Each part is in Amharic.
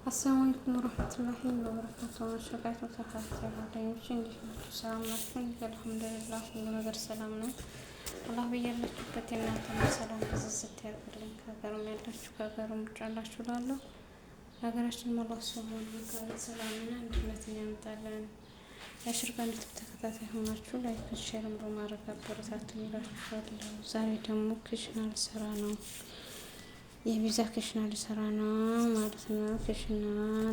አሰላሙ አለይኩም ወራህመቱላሂ ወበረካቱሁ። ሸቃይቱ ተከታታዮች እንዴት ናችሁ? ሰላም ናችሁ? አልሐምዱሊላህ ሁሉ ነገር ሰላም ነው። አላህ በያላችሁበት የእናንተን ሰላም ብዝዝት ያድርግልኝ። ከሀገርም ያላችሁ ከሀገርም ውጭ ያላችሁ እላለሁ። ሀገራችን አላህ ሱብሃነሁ ወተዓላ ሰላምና አንድነትን ያምጣልን። የሽርጋ ዩቲዩብ ተከታታይ ሆናችሁ ላይክ ሼርም በማድረግ አበረታቱኝ እላችኋለሁ። ዛሬ ደግሞ ክሽና ልሰራ ነው። የቪዛ ክሽና ልሰራ ነው ማለት ነው። ክሽና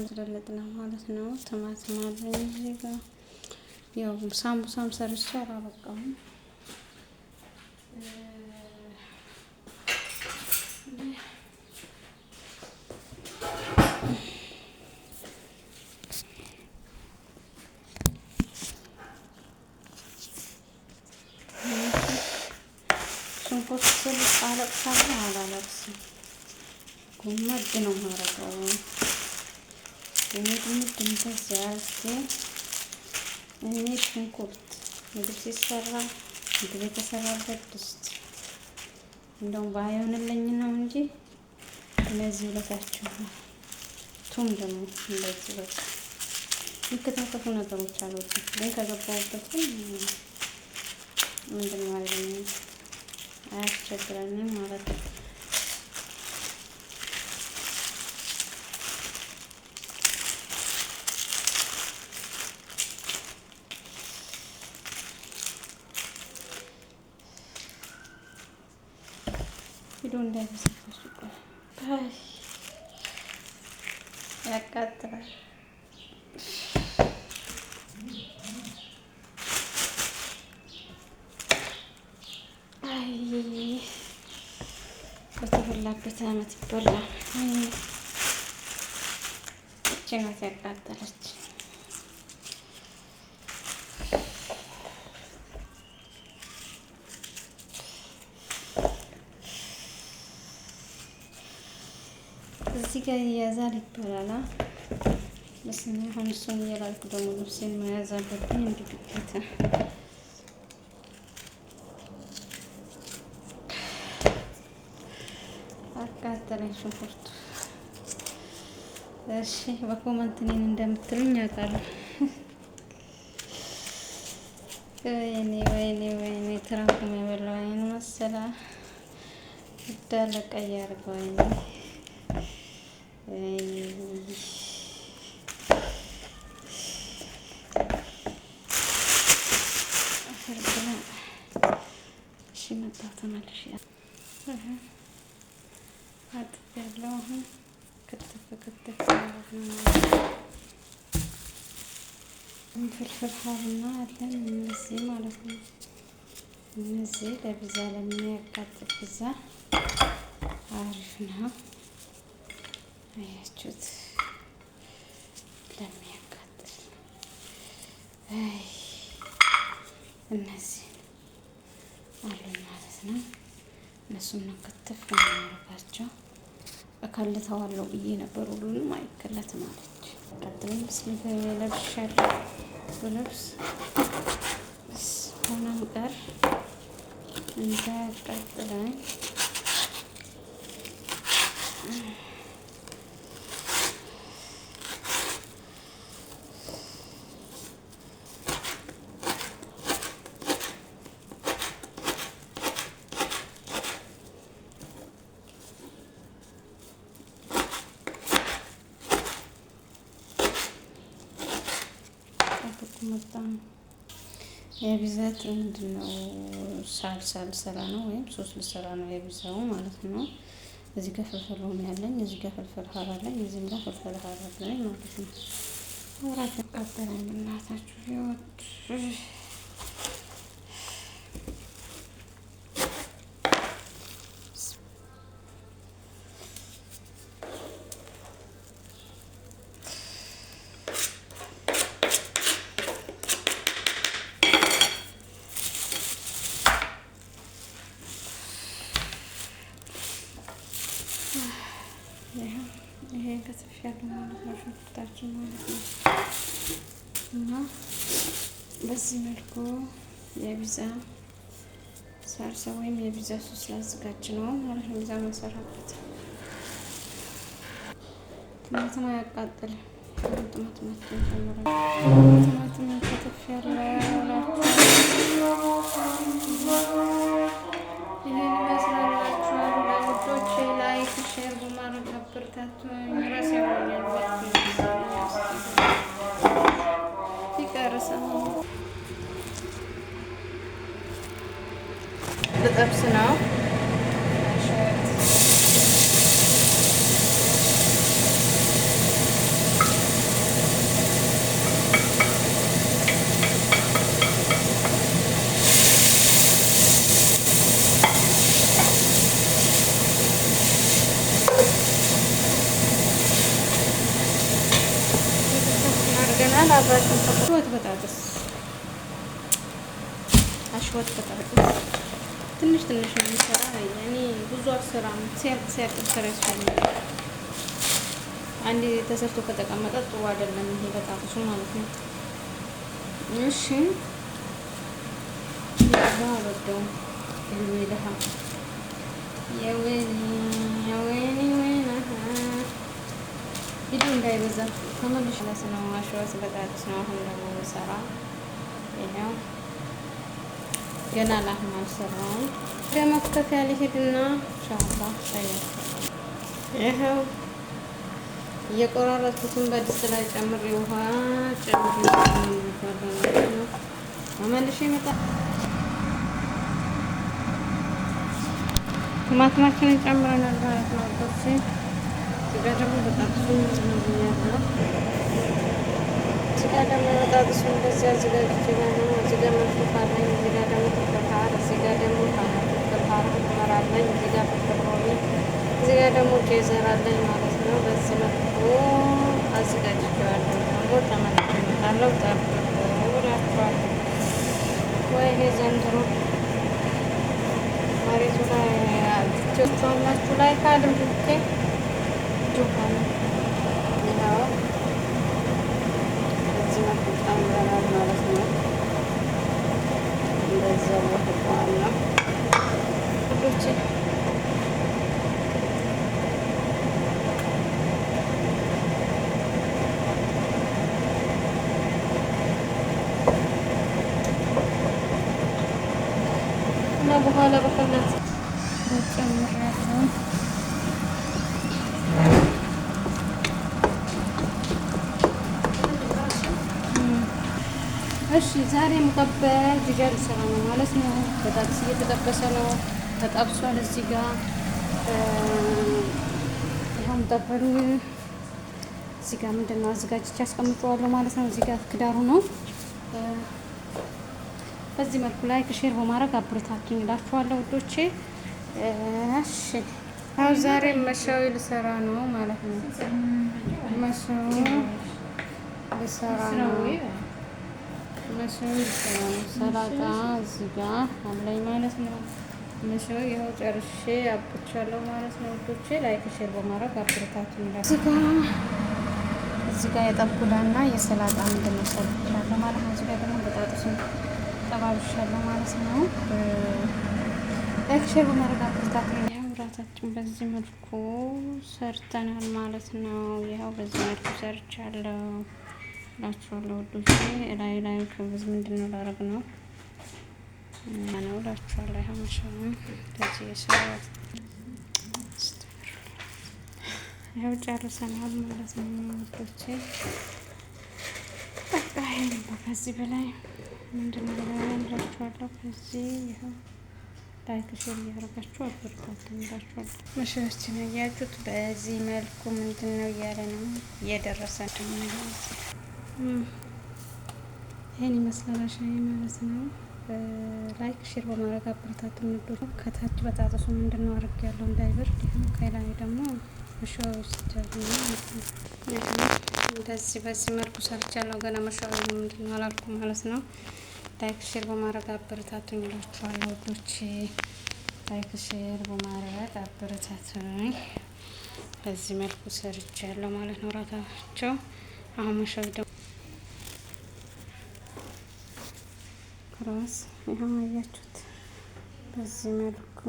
ልጥለጥ ነው ማለት ነው። ቲማቲም አለኝ እዚህ ጋር ያው ሳምቡሳም ሰርቼ አላበቃም። ሽንኩርት ስልስ አለቅሳለሁ አላለቅስም። ጉመድ ነው ማረገው ጉመድ እንደዚያ እኔ ሽንኩርት ምግብ ሲሰራ ምግብ የተሰራበት ድስት እንደውም ባይሆንልኝ ነው እንጂ እነዚህ ሁለታቸው ቱም ደግሞ እንደዚህ በቃ የሚከታተፉ ነገሮች አሉት። ግን ከገባሁበትም ምንድን ማለት ነው አያስቸግረንም ማለት ነው። ቪዲዮ እንዳይበዛባችሁ ቆይ ያቃጥላል። በተበላበት አመት ይበላል። እቺ ናት ያቃጠለች። እዚህ ጋር ይያዛል ይባላል። በስመ አብ እሱን እያላልኩ ደግሞ ልብሴን መያዝ አለብኝ። እንዲግዴታ አቃጠለኝ ሽንኩርቱ። እሺ በኮመንት እኔን እንደምትሉኝ ያውቃለሁ። ወይኔ ትራንኩም የበላው አይኑ መሰላ እንዳለ ቀይ አድርገው አይኔ መጣሁ ተመልሼ አጥቤያለሁ። አሁን ክትፍ ማለት ነው። ፍልፍል ሀሩና አለን እነዚህ ማለት ነው። እነዚህ ለቪዛ ለሚያቃጥል ቪዛ አሪፍ ነው። አያችሁት? ለሚያቃጥል እነዚህ አሉኝ ማለት ነው። እነሱም ነው ክትፍ እናደርጋቸው። እከልተዋለሁ ብዬ ነበር፣ ሁሉንም አይከለትም አለች። ቀጥሎም ብስሚላ ለብሻለሁ ብለብስ ሆነም ቀር እንዳያቃጥለኝ መጣ። የቪዛት ምንድነው ሳልሳ ልሰራ ነው ወይም ሶስ ልሰራ ነው የቪዛው ማለት ነው። እዚህ ጋር ፍልፍል ሆኖ ያለኝ፣ እዚህ ጋር ፍልፍል ሀር አለኝ፣ እዚህም ጋር ፍልፍል ሀር አለኝ ማለት ነው። ወራት ያቃጠለኝ እናታችሁ ህይወት ይሄ ከተፍ ያለው ማለት ነው ሽንኩርታችን ማለት ነው። እና በዚህ መልኩ የቪዛ ሳልሳ ወይም የቪዛ ሶስ ላዘጋጅ ነው ማለት ነው። ቪዛ መሰራበት ቲማቲም አያቃጥልም። ቲማቲማችን ጨምረን ቲማቲም ከተፍ ያላችሁ ይሄን ይመስላላችኋል። ውዶቼ ላይክ ሼር በማድረግ አበረታቱኝ። ራስ ያቆኛል ቢቀርስ ልጠብስ ነው። አብራችን አሽወት በጣጥስ አሽወት በጣጥስ ትንሽ ትንሽ ነው የሚሰራ። እኔ ብዙ አልሰራም። ሲያልቅ ስራ ያስፈልጋል። አንዴ ተሰርቶ ከተቀመጠ ጥሩ አይደለም። ይሄ በጣጥሱ ማለት ነው። እሺ ያባረደው ይልሃ የወይኔ ቪዲዮ እንዳይበዛ ተመልሽ ለስነው አሽወት በጣጥስ ነው። አሁን ደግሞ ሰራ ይሄው ገና ላህም አልሰራውም። ለመክተፍ ያለ ሄድና ኢንሻአላህ ታያችሁ። ይሄው እየቆራረጥኩትን በድስት ላይ ጨምሬ ውሃ ጨምሬ ነው ተመልሼ መጣ። ቲማቲማችንን ጨምረናል ማለት ነው። እዚህ ጋር ደግሞ በጣጥሱ ነው ያለው። እዚህ ጋር ደግሞ በጣጥሱ እንደዚህ አዘጋጅቼ ነው። እዚህ ጋር መልኩ አለኝ። እዚህ ጋር ደግሞ ተፈታር፣ እዚህ ጋር ደግሞ ተፈታር ተመራለኝ። እዚህ ጋር ተፈሮኒ፣ እዚህ ጋር ደግሞ ጄዘር አለኝ ማለት ነው። በዚህ መልኩ አዘጋጅቼዋለሁ። ደግሞ ተመልሼ እመጣለሁ። ጠብቁ። ወይ ዘንድሮ መሬቱ ላይ አልትቻላችሁ ላይ ካድርጉት ጆካና ይሄው እዚህ መልኩ ጨምረናል ማለት ነው። እንደዚህ ወጥቷል ሁሉች እና በኋላ በከላት ጨምራለሁ። እሺ ዛሬ ሙቀበል ዲጃል ሰራ ነው ማለት ነው። በጣጥስ እየተጠበሰ ነው። ተጠብሷል። እዚህ ጋር ይሄው ሙቀበሉ እዚህ ጋር ምንድነው አዘጋጅቼ አስቀምጠዋለሁ ማለት ነው። እዚህ ጋር ክዳሩ ነው። በዚህ መልኩ ላይክ ሼር በማድረግ አብረታቱኝ እላችኋለሁ ውዶቼ። እሺ አሁን ዛሬ መሻዊ ልሰራ ነው ማለት ነው። መሻዊ ልሰራ ነው። መሻዊ ሰላጣ እዚህ ጋር አለኝ ማለት ነው። መሻዊ ይኸው ጨርሼ አብቅቻለሁ ማለት ነው ውዶቼ። ላይክ ሼር በማድረግ አብረታቱኝ እላችኋለሁ። እዚህ ጋር የጠብኩላና የሰላጣ ምንድን ነው ሰርቻለሁ ማለት ነው። እዚህ ጋር ደግሞ በጣጥሱን ጠባብሻለሁ ማለት ነው። ላይክ ሼር በማድረግ አብረታቱኝ። ራታችን በዚህ መልኩ ሰርተናል ማለት ነው። ይኸው በዚህ መልኩ ሰርቻለሁ እላችኋለሁ ውዶቼ። ላይ ከብዝ ምንድን ነው ላደርግ ነው እላችኋለሁ። ይኸው መሻው እንደዚህ የሰራት ይኸው ጨርሰናል ማለት ነው ውዶቼ። በቃ ይሄን ከዚህ በላይ ምንድን ነው እላችኋለሁ። ከዚህ ይኸው ላይክ ሼር እያደረጋችሁ አበረታቱኝ እላችኋለሁ። መሻዎችን ያያችሁት በዚህ መልኩ ምንድን ነው እያለ ነው እየደረሰ ደግሞ ይሄን ይመስላል ሻይ ማለት ነው። ላይክ ሼር በማድረግ አበረታቱኝ ውዶች። ከታች በጣጥሱ ምንድን ነው አድርግ ያለው እንዳይበርድ። ከላይ ደግሞ መሻው ሲደርግ እንደዚህ በዚህ መልኩ ሰርቻለሁ። ገና መሻው ምንድን ነው አላልኩም ማለት ነው። ላይክ ሼር በማድረግ አበረታቱኝ እላችኋለሁ ውዶቼ። ላይክ ሼር በማድረግ አበረታቱኝ። በዚህ መልኩ ሰርቻለሁ ማለት ነው። ራታቸው አሁን መሻው ደግሞ ራስ ይሄን አያችሁት። በዚህ መልኩ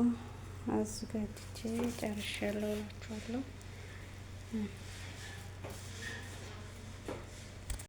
አዘጋጅቼ ጨርሻለሁ እላችኋለሁ።